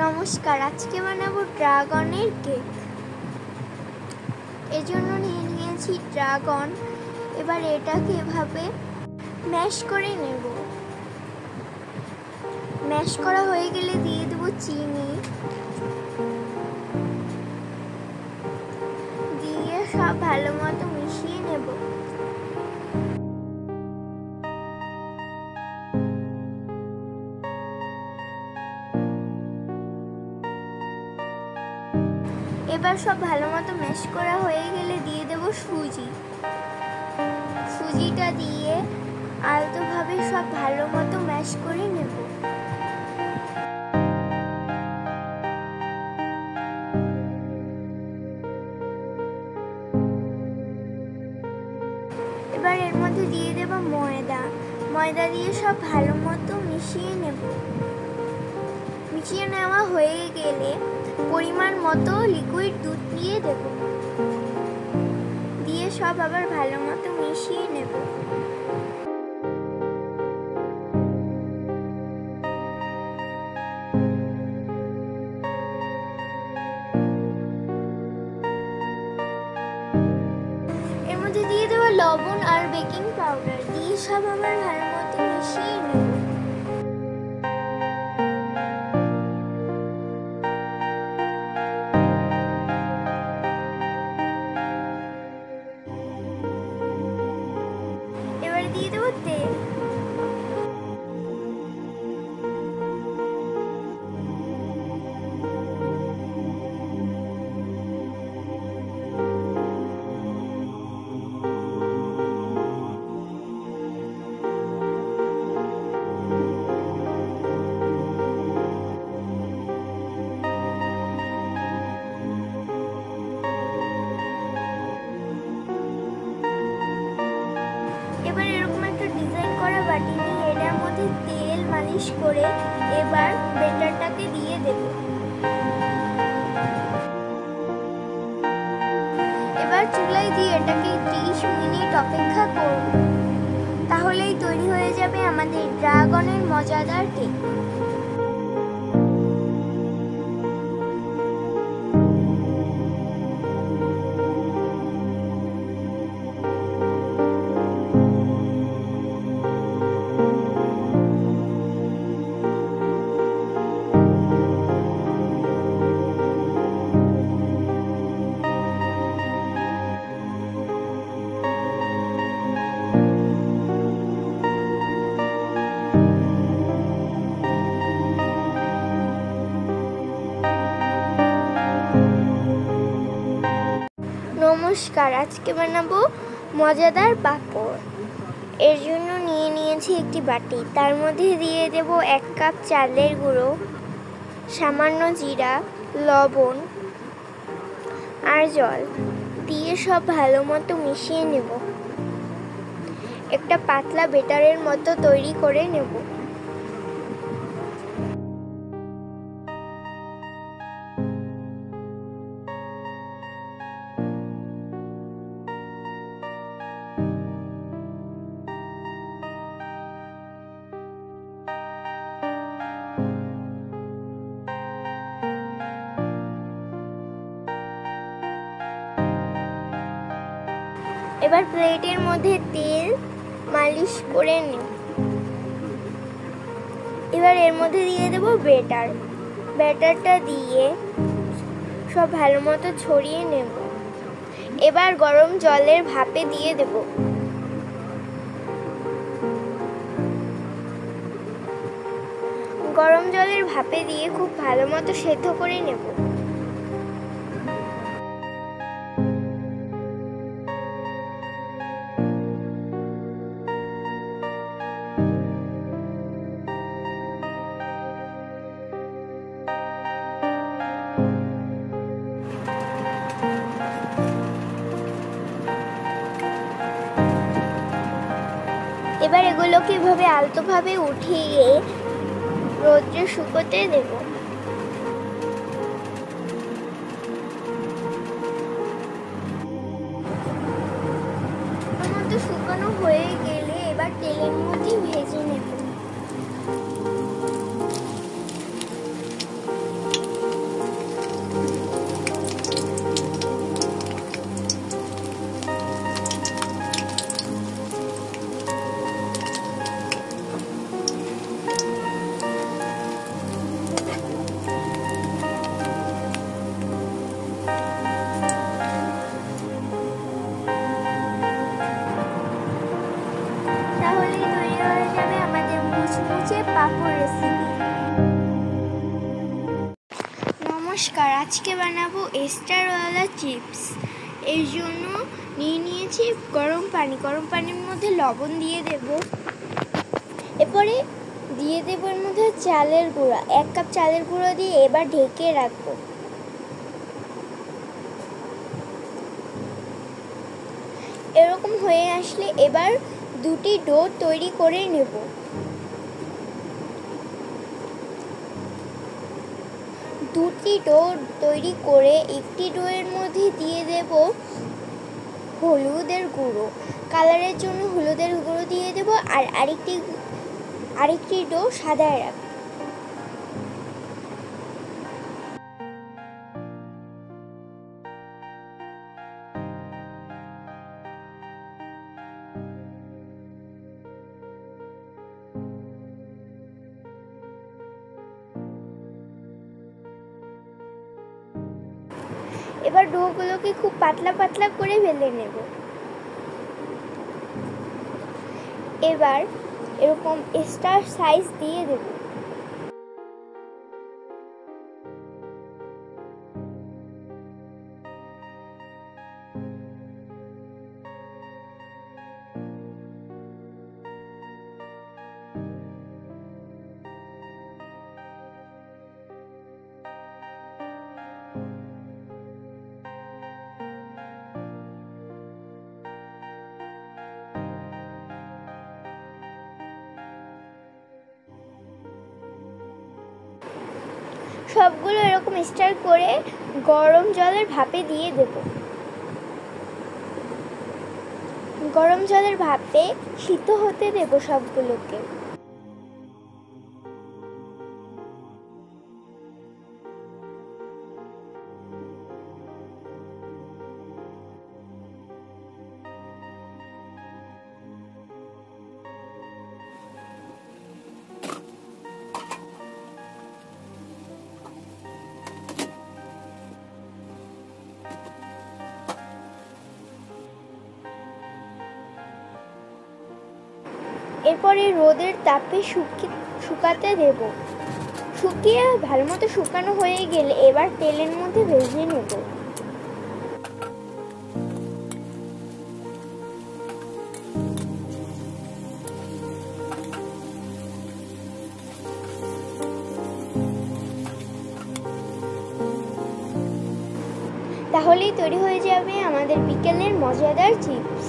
নমস্কার, আজকে বানাবো ড্রাগনের কেক। এর জন্য নিয়ে নিয়েছি ড্রাগন। এবার এটাকে এভাবে ম্যাশ করে নেব। ম্যাশ করা হয়ে গেলে দিয়ে দেবো চিনি, দিয়ে সব ভালো মতো মিশিয়ে নেব। এবার সব ভালো মতো ম্যাশ করা হয়ে গেলে দিয়ে দেব সুজি। সুজিটা দিয়ে আলতোভাবে সব ভালো মতো ম্যাশ করে নেব। এবার এর মধ্যে দিয়ে দেব ময়দা। ময়দা দিয়ে সব ভালো মতো মিশিয়ে নেব। মিশিয়ে নেওয়া হয়ে গেলে পরিমাণ মতো লিকুইড দুধ দিয়ে দেব। দিয়ে সব আবার ভালো মতো মিশিয়ে নেব। এর মধ্যে দিয়ে দেব লবণ আর বেকিং পাউডার, দিয়ে সব আবার ভালো মতো মিশিয়ে নেব। এবার দিয়ে দেবো তেল। এবার এরকম একটা ডিজাইন করা বাটি নিয়ে এটার মধ্যে তেল মালিশ করে এবার ব্যাটারটাকে দিয়ে দেব। এবার চুলায় দিয়ে এটাকে 30 মিনিট অপেক্ষা করব। তাহলেই তৈরি হয়ে যাবে আমাদের ড্রাগনের মজাদার কেক। নমস্কার, আজকে বানাবো মজাদার পাঁপড়। এর জন্য নিয়ে নিয়েছি একটি বাটি। তার মধ্যে দিয়ে দেব 1 কাপ চালের গুঁড়ো, সামান্য জিরা, লবণ আর জল দিয়ে সব ভালো মতো মিশিয়ে নেব। একটা পাতলা ব্যাটারের মতো তৈরি করে নেব। এবার প্লেটের মধ্যে তেল মালিশ করে নেব। এবার এর মধ্যে দিয়ে দেব ব্যাটার। ব্যাটারটা দিয়ে সব ভালো মতো ছড়িয়ে নেব। এবার গরম জলের ভাপে দিয়ে দেব। গরম জলের ভাপে দিয়ে খুব ভালো মতো সেদ্ধ করে নেব। এবার এগুলোকে এভাবে আলতোভাবে উঠিয়ে রোদ্রে শুকোতে দেব। শুকানো হয়ে গেলে এবার তেলের মধ্যে ভেজে নেব। নমস্কার, আজকে বানাবো স্টারওয়ালা চিপস। এর জন্য নিয়েছি গরম পানির মধ্যে লবণ দিয়ে দেব। এরপরে দিয়ে দেব এর মধ্যে চালের গুঁড়া, 1 কাপ চালের গুঁড়ো দিয়ে এবার ঢেকে রাখবো। এরকম হয়ে আসলে এবার দুটি ডো তৈরি করে নেব। দুটি ডো তৈরি করে একটি ডোয়ের মধ্যে দিয়ে দেব হলুদের গুঁড়ো, কালারের জন্য হলুদের গুঁড়ো দিয়ে দেব। আর আরেকটি ডো সাদা রাখবো। এবার ডোগুলোকে খুব পাতলা পাতলা করে বেলে নেব। এবার এরকম স্টার সাইজ দিয়ে দেব। সবগুলো এরকম স্টার করে গরম জলের ভাপে দিয়ে দেব। গরম জলের ভাপে সিদ্ধ হতে দেব সবগুলোকে। এরপরে রোদের তাপে শুকাতে দেব। শুকিয়ে ভালো মতো শুকানো হয়ে গেলে এবার তেলের মধ্যে ভেজে নেব। তাহলেই তৈরি হয়ে যাবে আমাদের বিকেলের মজাদার চিপস।